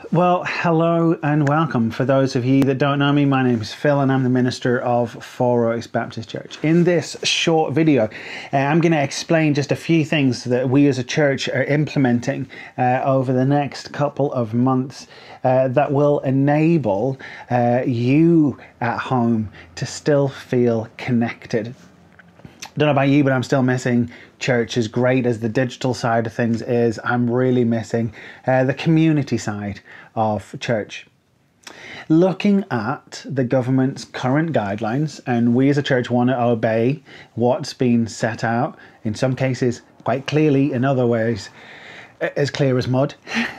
Well, hello and welcome. For those of you that don't know me, my name is Phil and I'm the minister of Four Oaks Baptist Church. In this short video, I'm going to explain just a few things that we as a church are implementing over the next couple of months that will enable you at home to still feel connected. I don't know about you, but I'm still missing church. As great as the digital side of things is, I'm really missing the community side of church. Looking at the government's current guidelines, and we as a church want to obey what's been set out, in some cases quite clearly, in other ways as clear as mud.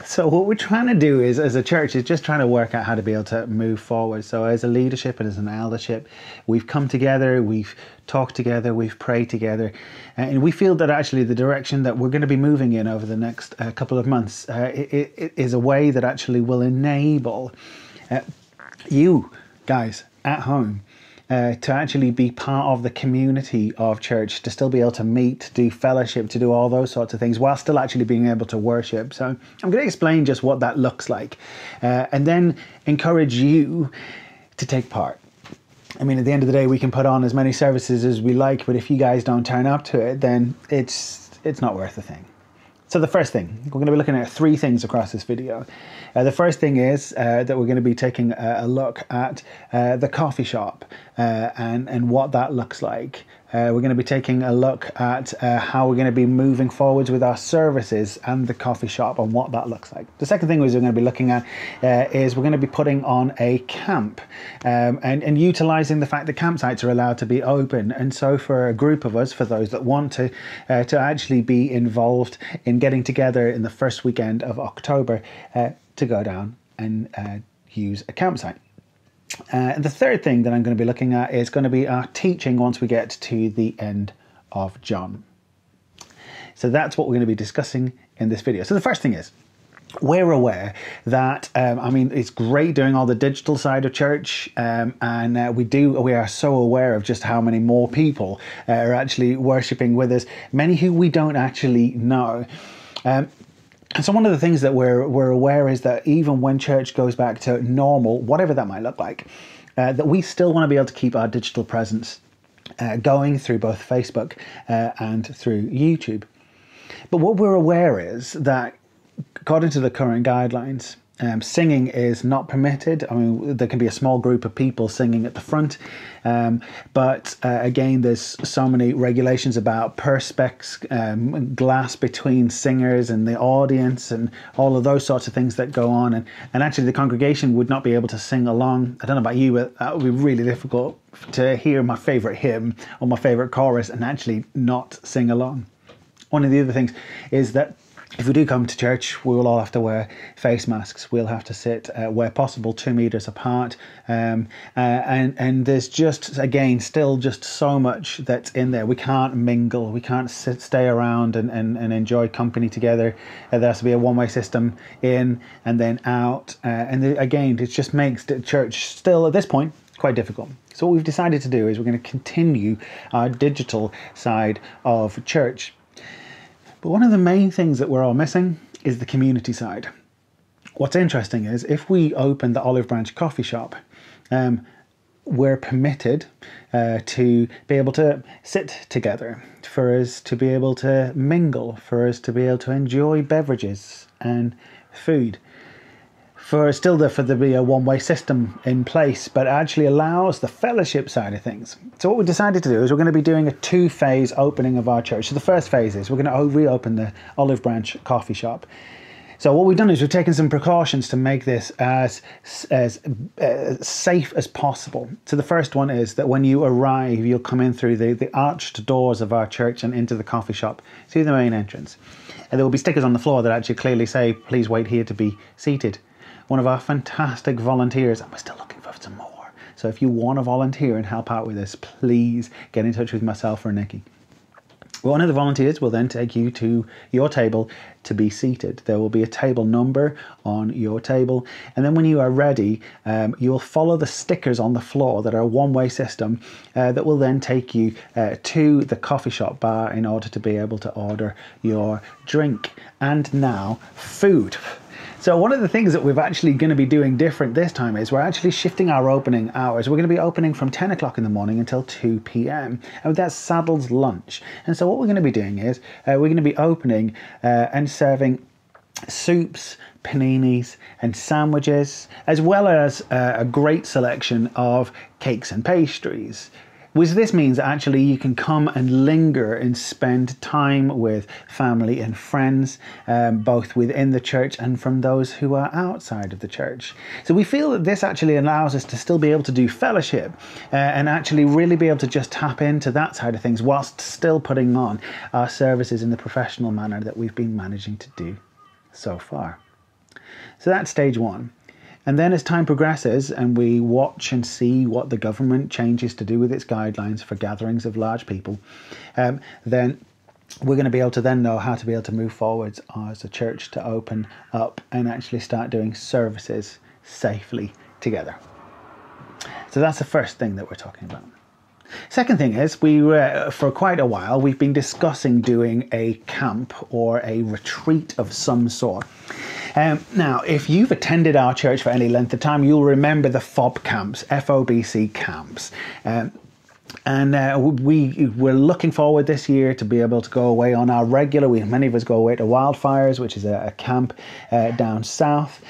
So what we're trying to do is, as a church, is just trying to work out how to be able to move forward. So as a leadership and as an eldership, we've come together, we've talked together, we've prayed together, and we feel that actually the direction that we're going to be moving in over the next couple of months it is a way that actually will enable you guys at home to actually be part of the community of church, to still be able to meet, to do fellowship, to do all those sorts of things while still actually being able to worship. So I'm going to explain just what that looks like and then encourage you to take part. I mean, at the end of the day, we can put on as many services as we like, but if you guys don't turn up to it, then it's not worth a thing. So the first thing, we're going to be looking at three things across this video. The first thing is that we're going to be taking a look at the coffee shop and what that looks like. We're going to be taking a look at how we're going to be moving forwards with our services and the coffee shop and what that looks like. The second thing is we're going to be looking at is we're going to be putting on a camp and utilising the fact that campsites are allowed to be open. And so for a group of us, for those that want to actually be involved in getting together in the first weekend of October to go down and use a campsite. The third thing that I'm going to be looking at is going to be our teaching once we get to the end of John. So that's what we're going to be discussing in this video. So the first thing is, we're aware that, I mean, it's great doing all the digital side of church, and we are so aware of just how many more people are actually worshipping with us, many who we don't actually know. And so one of the things that we're aware is that even when church goes back to normal, whatever that might look like, that we still want to be able to keep our digital presence going through both Facebook and through YouTube. But what we're aware is that according to the current guidelines, singing is not permitted. I mean, there can be a small group of people singing at the front, but again, there's so many regulations about perspex, glass between singers and the audience, and all of those sorts of things that go on. And actually, the congregation would not be able to sing along. I don't know about you, but that would be really difficult to hear my favourite hymn or my favourite chorus and actually not sing along. One of the other things is that if we do come to church, we will all have to wear face masks. We'll have to sit, where possible, 2 meters apart. And there's just, again, still just so much that's in there. We can't mingle. We can't stay around and enjoy company together. There has to be a one-way system in and then out. Again, it just makes the church still, at this point, quite difficult. So what we've decided to do is we're going to continue our digital side of church. But one of the main things that we're all missing is the community side. What's interesting is if we open the Olive Branch coffee shop, we're permitted to be able to sit together, for us to be able to mingle, for us to be able to enjoy beverages and food. For there to be a one-way system in place, but actually allows the fellowship side of things. So what we decided to do is we're going to be doing a two-phase opening of our church. So the first phase is we're going to reopen the Olive Branch coffee shop. So what we've done is we've taken some precautions to make this as safe as possible. So the first one is that when you arrive, you'll come in through the arched doors of our church and into the coffee shop, through the main entrance. And there will be stickers on the floor that actually clearly say, please wait here to be seated. One of our fantastic volunteers, and we're still looking for some more. So if you want to volunteer and help out with this, please get in touch with myself or Nikki. One of the volunteers will then take you to your table to be seated. There will be a table number on your table. And then when you are ready, you'll follow the stickers on the floor that are a one-way system that will then take you to the coffee shop bar in order to be able to order your drink. And now, food. So one of the things that we're actually going to be doing different this time is we're actually shifting our opening hours. We're going to be opening from 10 o'clock in the morning until 2 p.m. and that's saddles lunch. And so what we're going to be doing is we're going to be opening and serving soups, paninis and sandwiches, as well as a great selection of cakes and pastries. Which this means that actually you can come and linger and spend time with family and friends, both within the church and from those who are outside of the church. So we feel that this actually allows us to still be able to do fellowship and actually really be able to just tap into that side of things whilst still putting on our services in the professional manner that we've been managing to do so far. So that's stage one. And then as time progresses and we watch and see what the government changes to do with its guidelines for gatherings of large people, then we're going to be able to then know how to be able to move forwards as a church to open up and actually start doing services safely together. So that's the first thing that we're talking about. Second thing is, for quite a while, we've been discussing doing a camp or a retreat of some sort. Now, if you've attended our church for any length of time, you'll remember the FOB camps, FOBC camps. We're looking forward this year to be able to go away on our regular, many of us go away to Wildfires, which is a camp down south.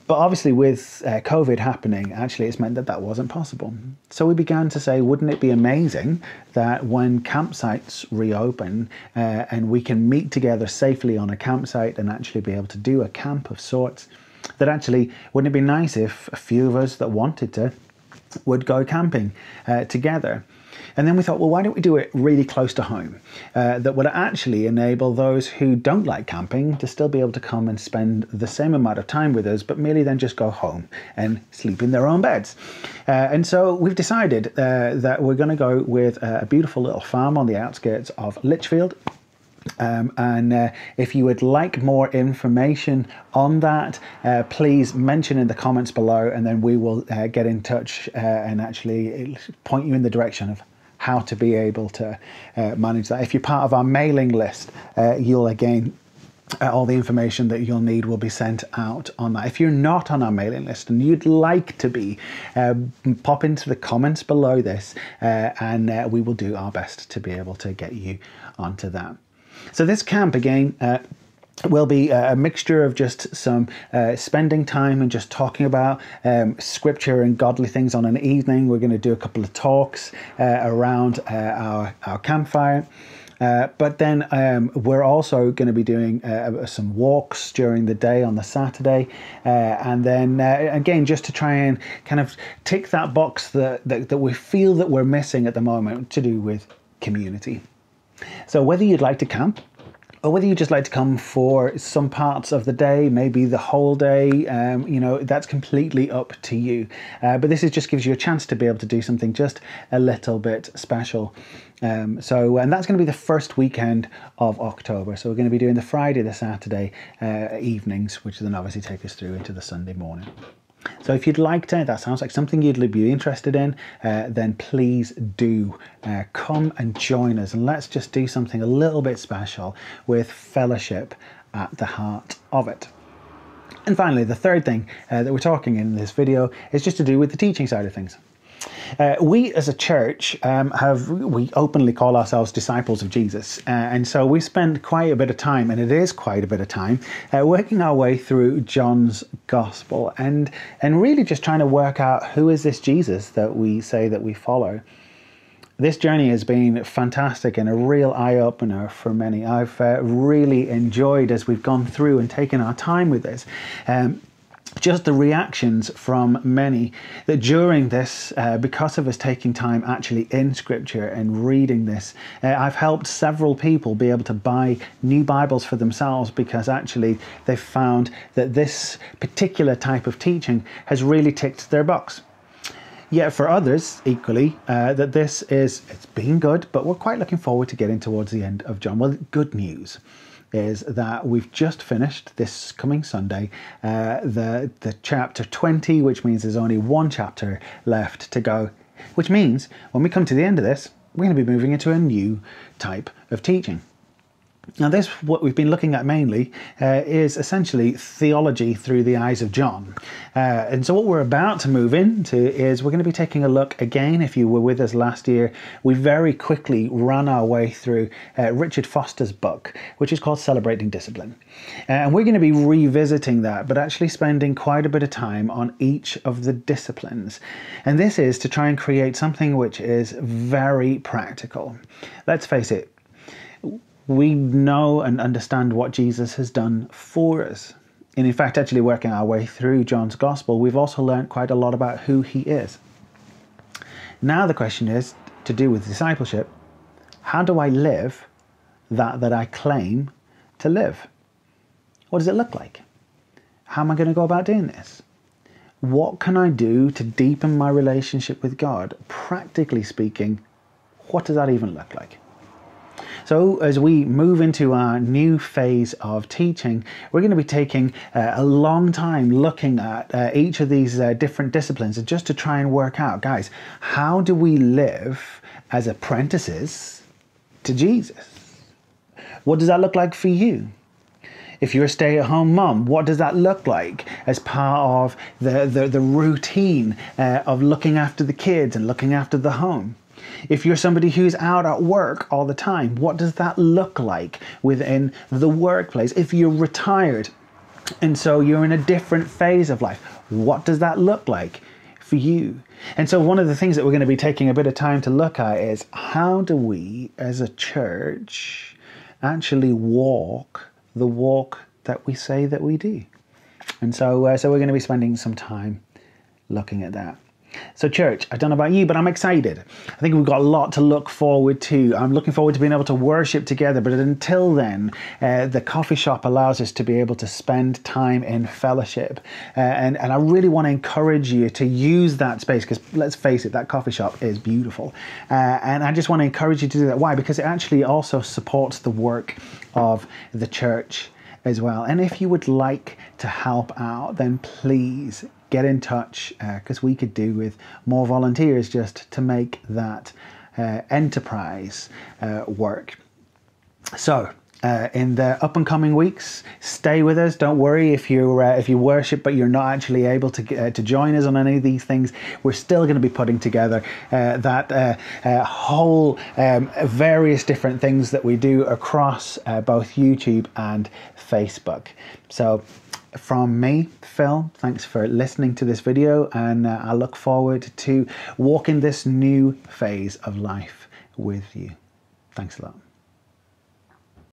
But obviously with COVID happening, actually it's meant that that wasn't possible. So we began to say, wouldn't it be amazing that when campsites reopen and we can meet together safely on a campsite and actually be able to do a camp of sorts, that actually wouldn't it be nice if a few of us that wanted to would go camping together. And then we thought, well, why don't we do it really close to home? That would actually enable those who don't like camping to still be able to come and spend the same amount of time with us, but merely then just go home and sleep in their own beds. And so we've decided that we're going to go with a beautiful little farm on the outskirts of Lichfield. If you would like more information on that, please mention in the comments below, and then we will get in touch and actually point you in the direction of how to be able to manage that. If you're part of our mailing list, you'll again, all the information that you'll need will be sent out on that. If you're not on our mailing list and you'd like to be, pop into the comments below this and we will do our best to be able to get you onto that. So this camp again will be a mixture of just some spending time and just talking about scripture and godly things on an evening. We're going to do a couple of talks around our campfire. But then we're also going to be doing some walks during the day on the Saturday. And then again, just to try and kind of tick that box that we feel that we're missing at the moment to do with community. So whether you'd like to camp, or whether you just like to come for some parts of the day, maybe the whole day, you know, that's completely up to you. But this just gives you a chance to be able to do something just a little bit special. And that's going to be the first weekend of October. So we're going to be doing the Friday, the Saturday evenings, which then obviously take us through into the Sunday morning. So if you'd like to, that sounds like something you'd be interested in, then please do come and join us, and let's just do something a little bit special with fellowship at the heart of it. And finally, the third thing that we're talking in this video is just to do with the teaching side of things. We as a church we openly call ourselves disciples of Jesus, and so we spend quite a bit of time, and it is quite a bit of time, working our way through John's Gospel and really just trying to work out who is this Jesus that we say that we follow. This journey has been fantastic and a real eye-opener for many. I've really enjoyed, as we've gone through and taken our time with this, just the reactions from many that during this, because of us taking time actually in scripture and reading this, I've helped several people be able to buy new Bibles for themselves because actually they've found that this particular type of teaching has really ticked their box. Yet for others, equally, that it's been good, but we're quite looking forward to getting towards the end of John. Well, good news is that we've just finished this coming Sunday the chapter 20, which means there's only one chapter left to go, which means when we come to the end of this, we're going to be moving into a new type of teaching. Now this, what we've been looking at mainly, is essentially theology through the eyes of John. And so what we're about to move into is we're going to be taking a look again. If you were with us last year, we very quickly ran our way through Richard Foster's book, which is called Celebrating Discipline. And we're going to be revisiting that, but actually spending quite a bit of time on each of the disciplines. And this is to try and create something which is very practical. Let's face it, we know and understand what Jesus has done for us. And in fact, actually working our way through John's Gospel, we've also learned quite a lot about who he is. Now the question is, to do with discipleship, how do I live that I claim to live? What does it look like? How am I going to go about doing this? What can I do to deepen my relationship with God? Practically speaking, what does that even look like? So as we move into our new phase of teaching, we're going to be taking a long time looking at each of these different disciplines, and just to try and work out, guys, how do we live as apprentices to Jesus? What does that look like for you? If you're a stay-at-home mum, what does that look like as part of the routine of looking after the kids and looking after the home? If you're somebody who's out at work all the time, what does that look like within the workplace? If you're retired and so you're in a different phase of life, what does that look like for you? And so one of the things that we're going to be taking a bit of time to look at is, how do we as a church actually walk the walk that we say that we do? And so we're going to be spending some time looking at that. So church, I don't know about you, but I'm excited. I think we've got a lot to look forward to. I'm looking forward to being able to worship together, but until then, the coffee shop allows us to be able to spend time in fellowship. And I really want to encourage you to use that space, because let's face it, that coffee shop is beautiful. And I just want to encourage you to do that. Why? Because it actually also supports the work of the church as well. And if you would like to help out, then please get in touch, because we could do with more volunteers just to make that enterprise work. So in the up and coming weeks, stay with us. Don't worry if you worship but you're not actually able to join us on any of these things. We're still going to be putting together that whole various different things that we do across both YouTube and Facebook. So from me, Phil, thanks for listening to this video, and I look forward to walking this new phase of life with you. Thanks a lot.